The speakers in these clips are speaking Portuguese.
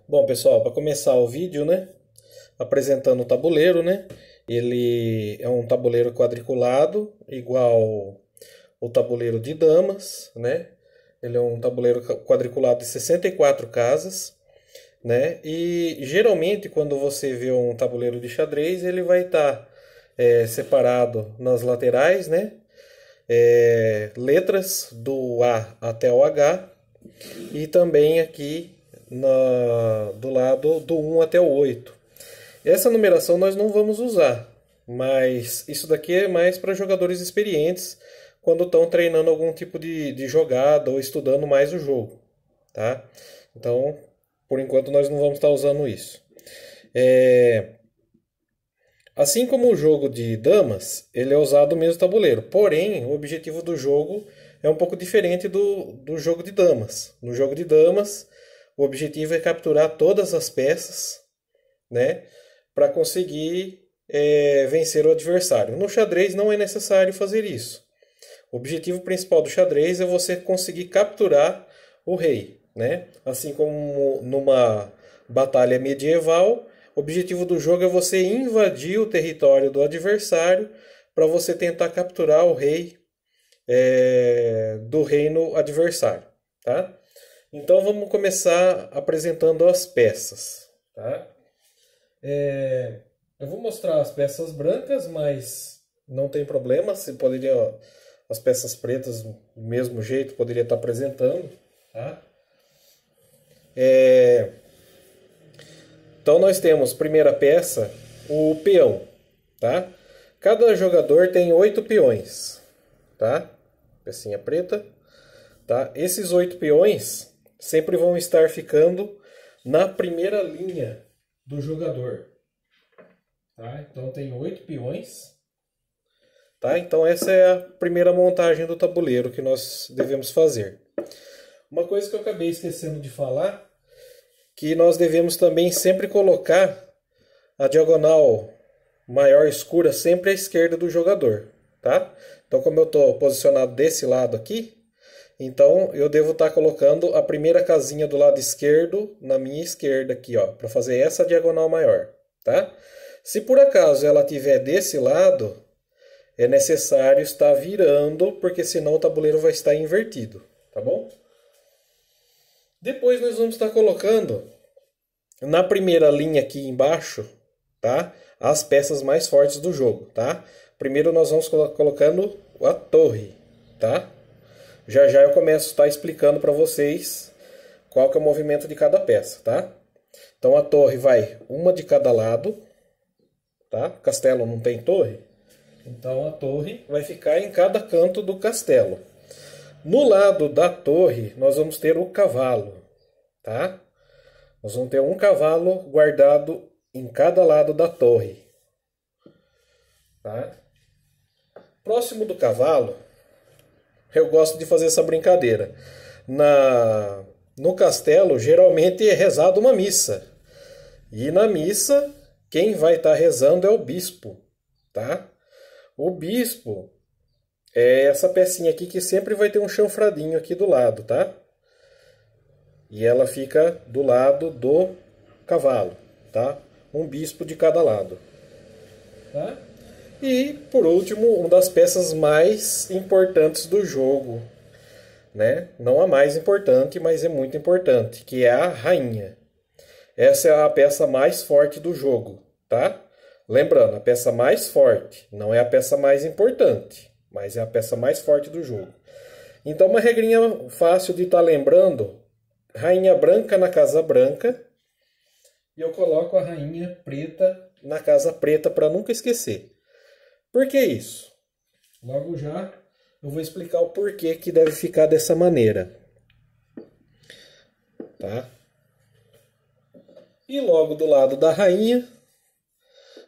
Bom, pessoal, para começar o vídeo, né, apresentando o tabuleiro, né, ele é um tabuleiro quadriculado, igual o tabuleiro de damas, né, ele é um tabuleiro quadriculado de 64 casas, né, e geralmente quando você vê um tabuleiro de xadrez, ele vai estar separado nas laterais, né, letras do A até o H, e também aqui do lado do 1 até o 8. Essa numeração nós não vamos usar, mas isso daqui é mais para jogadores experientes quando estão treinando algum tipo de jogada ou estudando mais o jogo, tá? Então, por enquanto nós não vamos estar usando isso. Assim como o jogo de damas, ele é usado o mesmo tabuleiro, porém o objetivo do jogo é um pouco diferente do jogo de damas. No jogo de damas, o objetivo é capturar todas as peças, né, para conseguir vencer o adversário. No xadrez não é necessário fazer isso. O objetivo principal do xadrez é você conseguir capturar o rei, né? Assim como numa batalha medieval, o objetivo do jogo é você invadir o território do adversário para você tentar capturar o rei do reino adversário, tá? Então vamos começar apresentando as peças, tá? Eu vou mostrar as peças brancas, mas não tem problema, você poderia, as peças pretas do mesmo jeito poderia estar apresentando, tá? Então nós temos, primeira peça, o peão, tá? Cada jogador tem 8 peões, tá? Pecinha preta, tá? Esses 8 peões sempre vão estar ficando na primeira linha do jogador, tá? Então tem 8 peões, tá? Então essa é a primeira montagem do tabuleiro que nós devemos fazer. Uma coisa que eu acabei esquecendo de falar, que nós devemos também sempre colocar a diagonal maior escura sempre à esquerda do jogador, tá? Então, como eu estou posicionado desse lado aqui, então eu devo estar colocando a primeira casinha do lado esquerdo na minha esquerda aqui, ó, para fazer essa diagonal maior, tá? Se por acaso ela estiver desse lado, é necessário estar virando, porque senão o tabuleiro vai estar invertido, tá bom? Depois nós vamos estar colocando na primeira linha aqui embaixo, tá? As peças mais fortes do jogo, tá? Primeiro nós vamos colocando a torre, tá? Já já eu começo a estar explicando para vocês qual que é o movimento de cada peça, tá? Então a torre vai uma de cada lado, tá? Castelo não tem torre, então a torre vai ficar em cada canto do castelo. No lado da torre, nós vamos ter o cavalo, tá? Nós vamos ter um cavalo guardado em cada lado da torre, tá? Próximo do cavalo, eu gosto de fazer essa brincadeira. No castelo, geralmente é rezado uma missa. E na missa, quem vai estar rezando é o bispo, tá? O bispo é essa pecinha aqui que sempre vai ter um chanfradinho aqui do lado, tá? E ela fica do lado do cavalo, tá? Um bispo de cada lado, tá? E, por último, uma das peças mais importantes do jogo, né? Não a mais importante, mas é muito importante, que é a rainha. Essa é a peça mais forte do jogo, tá? Lembrando, a peça mais forte não é a peça mais importante, mas é a peça mais forte do jogo. Então, uma regrinha fácil de estar lembrando, rainha branca na casa branca, e eu coloco a rainha preta na casa preta para nunca esquecer. Por que isso? Logo já eu vou explicar o porquê que deve ficar dessa maneira, tá? E logo do lado da rainha,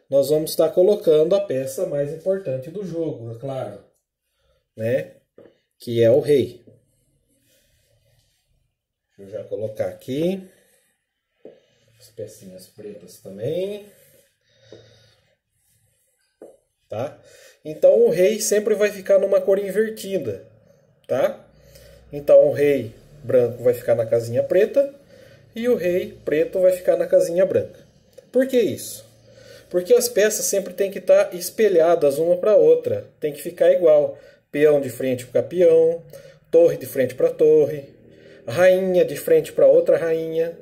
nós vamos estar colocando a peça mais importante do jogo, é claro, né? Que é o rei. Deixa eu já colocar aqui as pecinhas pretas também, tá? Então o rei sempre vai ficar numa cor invertida, tá? Então o rei branco vai ficar na casinha preta e o rei preto vai ficar na casinha branca. Por que isso? Porque as peças sempre têm que estar espelhadas uma para a outra, tem que ficar igual. Peão de frente para peão, torre de frente para torre, rainha de frente para outra rainha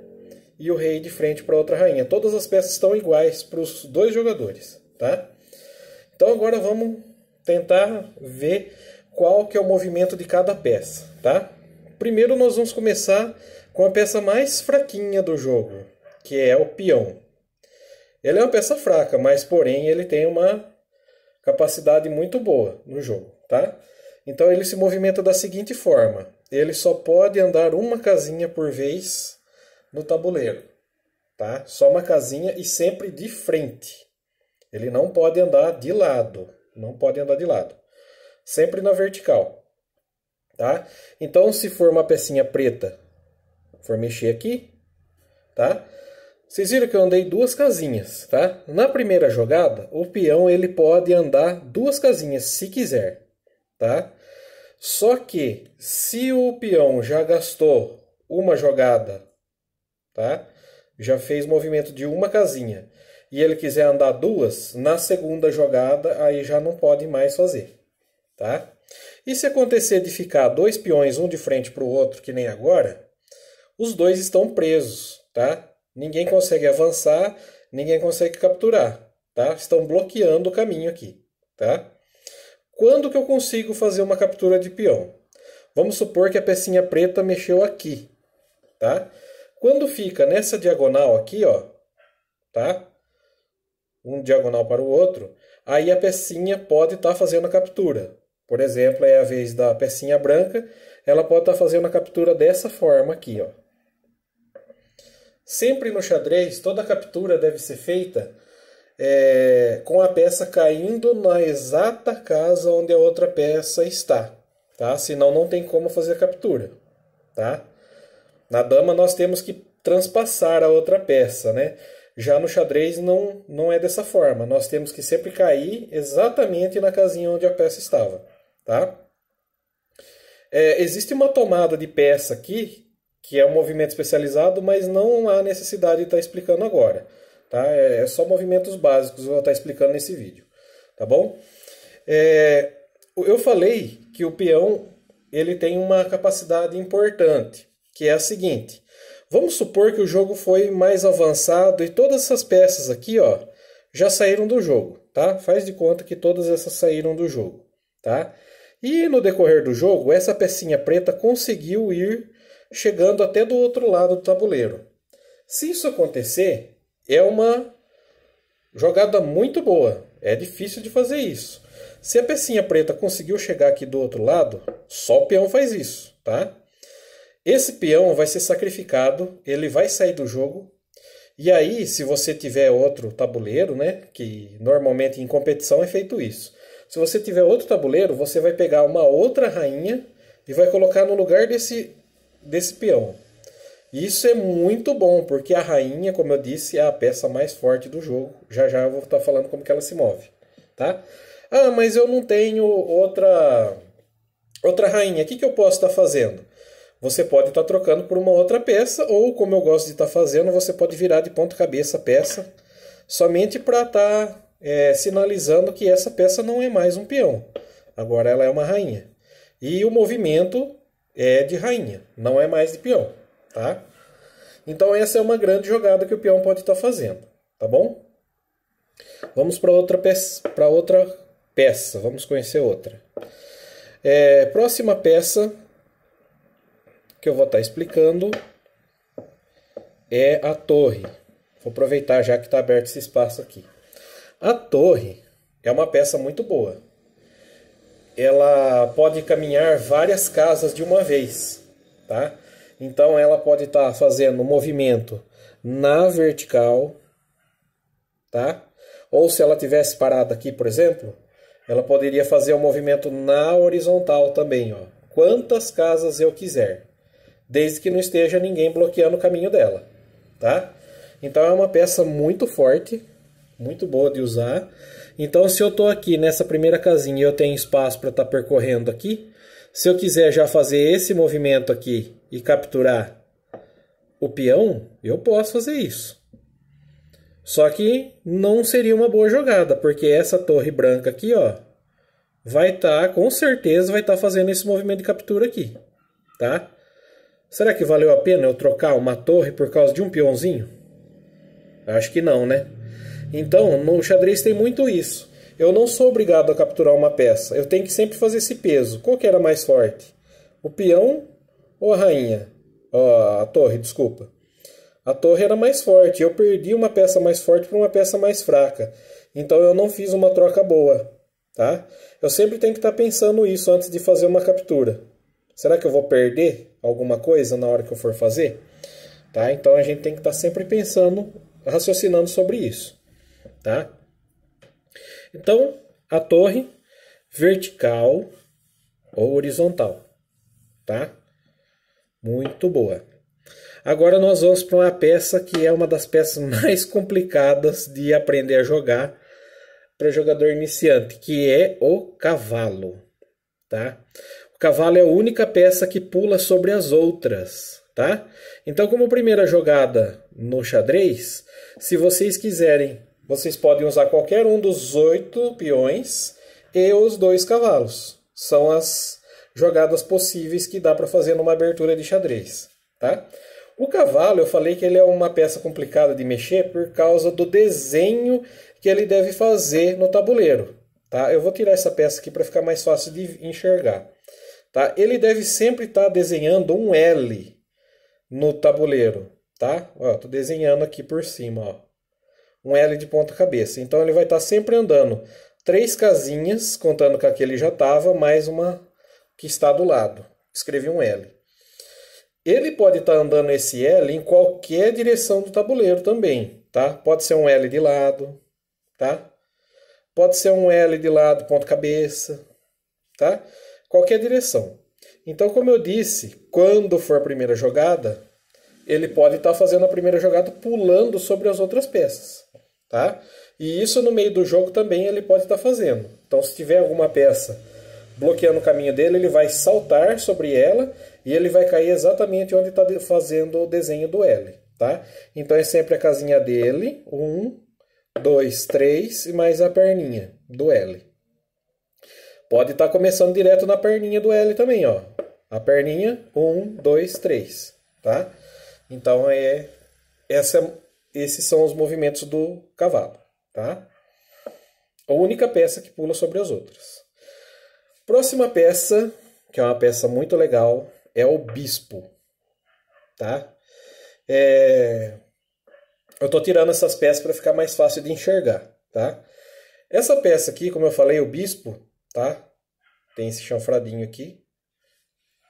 e o rei de frente para outra rainha. Todas as peças estão iguais para os dois jogadores, tá? Então agora vamos tentar ver qual que é o movimento de cada peça, tá? Primeiro nós vamos começar com a peça mais fraquinha do jogo, que é o peão. Ele é uma peça fraca, mas porém ele tem uma capacidade muito boa no jogo, tá? Então ele se movimenta da seguinte forma: ele só pode andar uma casinha por vez no tabuleiro, tá? Só uma casinha e sempre de frente. Ele não pode andar de lado, não pode andar de lado. Sempre na vertical, tá? Então se for uma pecinha preta, for mexer aqui, tá? Vocês viram que eu andei duas casinhas, tá? Na primeira jogada, o peão ele pode andar duas casinhas, se quiser, tá? Só que, se o peão já gastou uma jogada, tá? Já fez movimento de uma casinha, e ele quiser andar duas, na segunda jogada, aí já não pode mais fazer, tá? E se acontecer de ficar dois peões, um de frente para o outro, que nem agora, os dois estão presos, tá? Ninguém consegue avançar, ninguém consegue capturar, tá? Estão bloqueando o caminho aqui, tá? Quando que eu consigo fazer uma captura de peão? Vamos supor que a pecinha preta mexeu aqui, tá? Quando fica nessa diagonal aqui, ó, tá? Um diagonal para o outro, aí a pecinha pode estar fazendo a captura. Por exemplo, é a vez da pecinha branca, ela pode estar fazendo a captura dessa forma aqui, ó. Sempre no xadrez, toda captura deve ser feita com a peça caindo na exata casa onde a outra peça está, tá? Senão não tem como fazer a captura, tá? Na dama nós temos que transpassar a outra peça, né? Já no xadrez não é dessa forma, nós temos que sempre cair exatamente na casinha onde a peça estava, tá? Existe uma tomada de peça aqui, que é um movimento especializado, mas não há necessidade de estar explicando agora, tá? É só movimentos básicos que eu vou estar explicando nesse vídeo, tá bom? Eu falei que o peão ele tem uma capacidade importante, que é a seguinte: vamos supor que o jogo foi mais avançado e todas essas peças aqui, ó, já saíram do jogo, tá? Faz de conta que todas essas saíram do jogo, tá? E no decorrer do jogo, essa pecinha preta conseguiu ir chegando até do outro lado do tabuleiro. Se isso acontecer, é uma jogada muito boa. É difícil de fazer isso. Se a pecinha preta conseguiu chegar aqui do outro lado, só o peão faz isso, tá? Esse peão vai ser sacrificado, ele vai sair do jogo. E aí, se você tiver outro tabuleiro, né, que normalmente em competição é feito isso. Se você tiver outro tabuleiro, você vai pegar uma outra rainha e vai colocar no lugar desse peão. Isso é muito bom, porque a rainha, como eu disse, é a peça mais forte do jogo. Já já eu vou estar falando como que ela se move, tá? Ah, mas eu não tenho outra rainha. O que eu posso estar fazendo? Você pode estar trocando por uma outra peça, ou como eu gosto de estar fazendo, você pode virar de ponta cabeça a peça, somente para estar sinalizando que essa peça não é mais um peão. Agora ela é uma rainha. E o movimento é de rainha, não é mais de peão, tá? Então essa é uma grande jogada que o peão pode estar fazendo, tá bom? Vamos para outra peça, vamos conhecer outra. Próxima peça que eu vou estar explicando é a torre. Vou aproveitar já que está aberto esse espaço aqui. A torre é uma peça muito boa. Ela pode caminhar várias casas de uma vez, tá? Então ela pode estar fazendo movimento na vertical, tá? Ou se ela tivesse parada aqui, por exemplo, ela poderia fazer o movimento na horizontal também, ó. Quantas casas eu quiser, desde que não esteja ninguém bloqueando o caminho dela, tá? Então é uma peça muito forte, muito boa de usar. Então se eu estou aqui nessa primeira casinha e eu tenho espaço para estar percorrendo aqui, se eu quiser já fazer esse movimento aqui e capturar o peão, eu posso fazer isso. Só que não seria uma boa jogada, porque essa torre branca aqui, ó, vai estar, com certeza, vai estar fazendo esse movimento de captura aqui, tá? Será que valeu a pena eu trocar uma torre por causa de um peãozinho? Acho que não, né? Então, no xadrez tem muito isso. Eu não sou obrigado a capturar uma peça. Eu tenho que sempre fazer esse peso. Qual que era mais forte? O peão ou a rainha? A torre, desculpa. A torre era mais forte. Eu perdi uma peça mais forte por uma peça mais fraca. Então eu não fiz uma troca boa, tá? Eu sempre tenho que estar pensando isso antes de fazer uma captura. Será que eu vou perder alguma coisa na hora que eu for fazer? Tá? Então a gente tem que estar sempre pensando, raciocinando sobre isso, tá? Então, a torre vertical ou horizontal, tá? Muito boa. Agora nós vamos para uma peça que é uma das peças mais complicadas de aprender a jogar para jogador iniciante, que é o cavalo, tá? O cavalo é a única peça que pula sobre as outras, tá? Então, como primeira jogada no xadrez, se vocês quiserem, vocês podem usar qualquer um dos 8 peões e os 2 cavalos. São as jogadas possíveis que dá para fazer numa abertura de xadrez, tá? O cavalo, eu falei que ele é uma peça complicada de mexer por causa do desenho que ele deve fazer no tabuleiro, tá? Eu vou tirar essa peça aqui para ficar mais fácil de enxergar, tá? Ele deve sempre estar desenhando um L no tabuleiro, tá? Ó, tô desenhando aqui por cima, ó. Um L de ponta cabeça. Então ele vai estar sempre andando 3 casinhas, contando com a que ele já estava, mais uma que está do lado. Escrevi um L. Ele pode estar andando esse L em qualquer direção do tabuleiro também, tá? Pode ser um L de lado, tá? Pode ser um L de lado, ponta cabeça, tá? Qualquer direção. Então, como eu disse, quando for a primeira jogada, ele pode estar fazendo a primeira jogada pulando sobre as outras peças, tá? E isso no meio do jogo também ele pode estar fazendo. Então, se tiver alguma peça bloqueando o caminho dele, ele vai saltar sobre ela e ele vai cair exatamente onde está fazendo o desenho do L, tá? Então, é sempre a casinha dele, 1, 2, 3 e mais a perninha do L. Pode estar começando direto na perninha do L também, ó. A perninha, 1, 2, 3, tá? Então, esses são os movimentos do cavalo, tá? A única peça que pula sobre as outras. Próxima peça, que é uma peça muito legal, é o bispo, tá? Eu tô tirando essas peças para ficar mais fácil de enxergar, tá? Essa peça aqui, como eu falei, o bispo, tá? Tem esse chanfradinho aqui,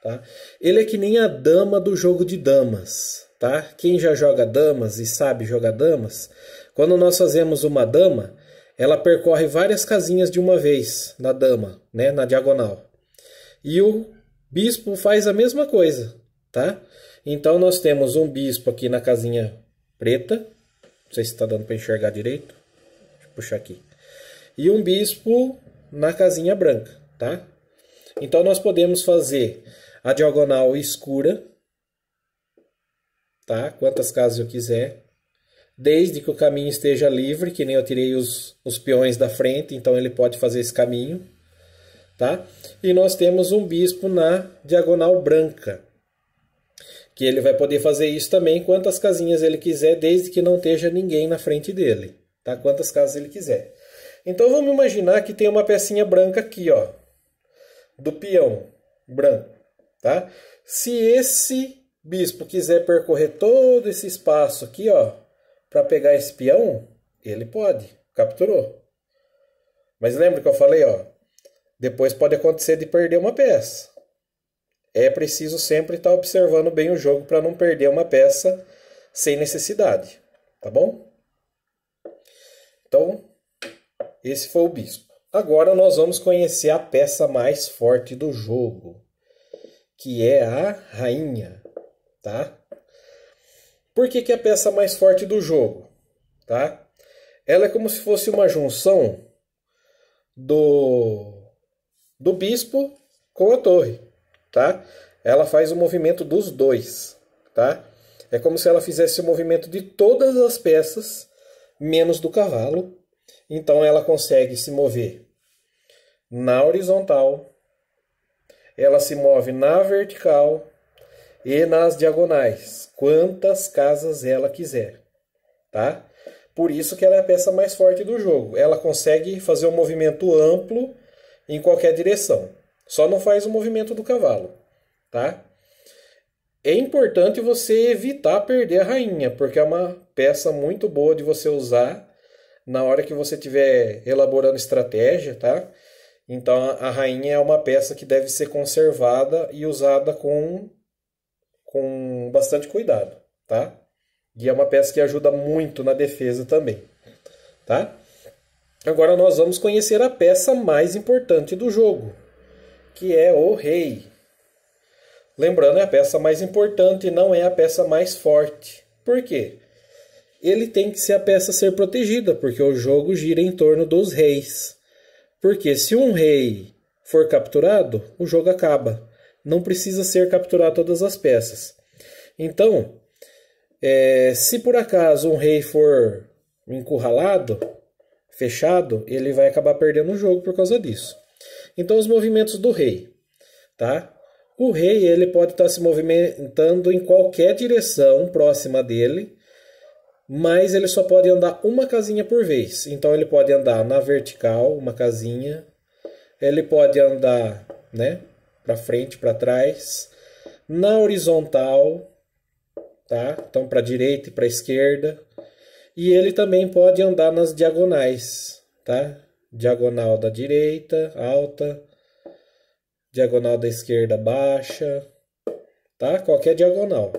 tá? Ele é que nem a dama do jogo de damas, tá? Quem já joga damas e sabe jogar damas, quando nós fazemos uma dama, ela percorre várias casinhas de uma vez na dama, né? Na diagonal. E o bispo faz a mesma coisa, tá? Então nós temos um bispo aqui na casinha preta, não sei se está dando para enxergar direito, deixa eu puxar aqui. E um bispo na casinha branca, tá? Então nós podemos fazer a diagonal escura, tá? Quantas casas eu quiser, desde que o caminho esteja livre, que nem eu tirei os peões da frente, então ele pode fazer esse caminho, tá? E nós temos um bispo na diagonal branca, que ele vai poder fazer isso também quantas casinhas ele quiser, desde que não esteja ninguém na frente dele, tá? Quantas casas ele quiser. Então vamos imaginar que tem uma pecinha branca aqui, ó, do peão branco, tá? Se esse bispo quiser percorrer todo esse espaço aqui, ó, para pegar esse peão, ele pode, capturou. Mas lembra que eu falei, ó, depois pode acontecer de perder uma peça. É preciso sempre estar observando bem o jogo para não perder uma peça sem necessidade, tá bom? Então, esse foi o bispo. Agora nós vamos conhecer a peça mais forte do jogo, que é a rainha, tá? Por que que é a peça mais forte do jogo, tá? Ela é como se fosse uma junção do bispo com a torre, tá? Ela faz o movimento dos dois, tá? É como se ela fizesse o movimento de todas as peças, menos do cavalo. Então ela consegue se mover na horizontal, ela se move na vertical e nas diagonais, quantas casas ela quiser, tá? Por isso que ela é a peça mais forte do jogo. Ela consegue fazer um movimento amplo em qualquer direção. Só não faz o movimento do cavalo, tá? É importante você evitar perder a rainha, porque é uma peça muito boa de você usar na hora que você estiver elaborando estratégia, tá? Então a rainha é uma peça que deve ser conservada e usada com bastante cuidado, tá? E é uma peça que ajuda muito na defesa também, tá? Agora nós vamos conhecer a peça mais importante do jogo, que é o rei. Lembrando, é a peça mais importante e não é a peça mais forte. Por quê? Ele tem que ser a peça a ser protegida, porque o jogo gira em torno dos reis. Porque se um rei for capturado, o jogo acaba. Não precisa ser capturar todas as peças. Então, se por acaso um rei for encurralado, fechado, ele vai acabar perdendo o jogo por causa disso. Então, os movimentos do rei, tá? O rei ele pode estar se movimentando em qualquer direção próxima dele, mas ele só pode andar uma casinha por vez. Então ele pode andar na vertical, uma casinha. Ele pode andar, né, para frente, para trás. Na horizontal, tá? Então para a direita e para a esquerda. E ele também pode andar nas diagonais, tá? Diagonal da direita, alta. Diagonal da esquerda, baixa. Tá? Qualquer diagonal.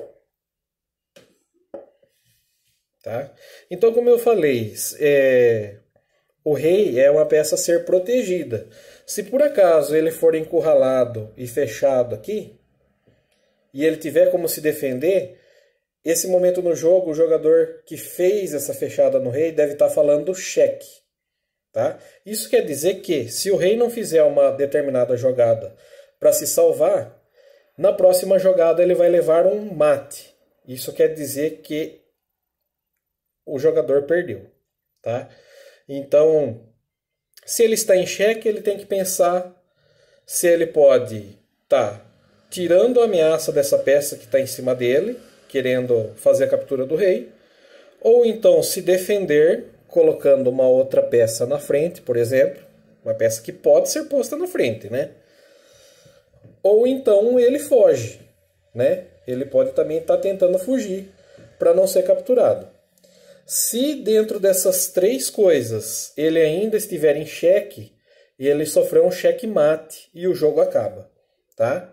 Tá? Então, como eu falei, o rei é uma peça a ser protegida. Se por acaso ele for encurralado e fechado aqui, e ele tiver como se defender, esse momento no jogo, o jogador que fez essa fechada no rei deve estar falando cheque. Tá? Isso quer dizer que, se o rei não fizer uma determinada jogada para se salvar, na próxima jogada ele vai levar um mate. Isso quer dizer que o jogador perdeu, tá? Então, se ele está em xeque, ele tem que pensar se ele pode estar tirando a ameaça dessa peça que está em cima dele, querendo fazer a captura do rei, ou então se defender colocando uma outra peça na frente, por exemplo, uma peça que pode ser posta na frente, né? Ou então ele foge, né? Ele pode também estar tentando fugir para não ser capturado. Se dentro dessas três coisas ele ainda estiver em xeque, ele sofreu um xeque-mate e o jogo acaba, tá?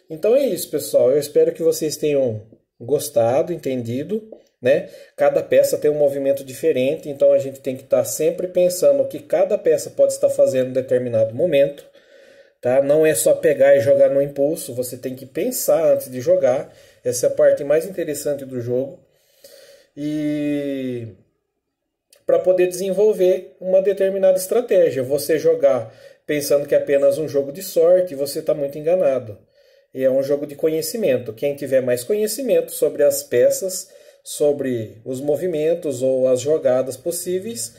Então é isso, pessoal. Eu espero que vocês tenham gostado, entendido, né? Cada peça tem um movimento diferente, então a gente tem que estar sempre pensando o que cada peça pode estar fazendo em determinado momento, tá? Não é só pegar e jogar no impulso, você tem que pensar antes de jogar. Essa é a parte mais interessante do jogo. E para poder desenvolver uma determinada estratégia, você jogar pensando que é apenas um jogo de sorte, você está muito enganado. E é um jogo de conhecimento. Quem tiver mais conhecimento sobre as peças, sobre os movimentos ou as jogadas possíveis,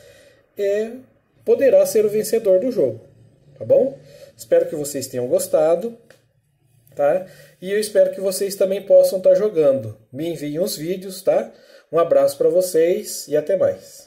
poderá ser o vencedor do jogo. Tá bom? Espero que vocês tenham gostado. Tá? E eu espero que vocês também possam estar jogando. Me enviem os vídeos, tá? Um abraço para vocês e até mais.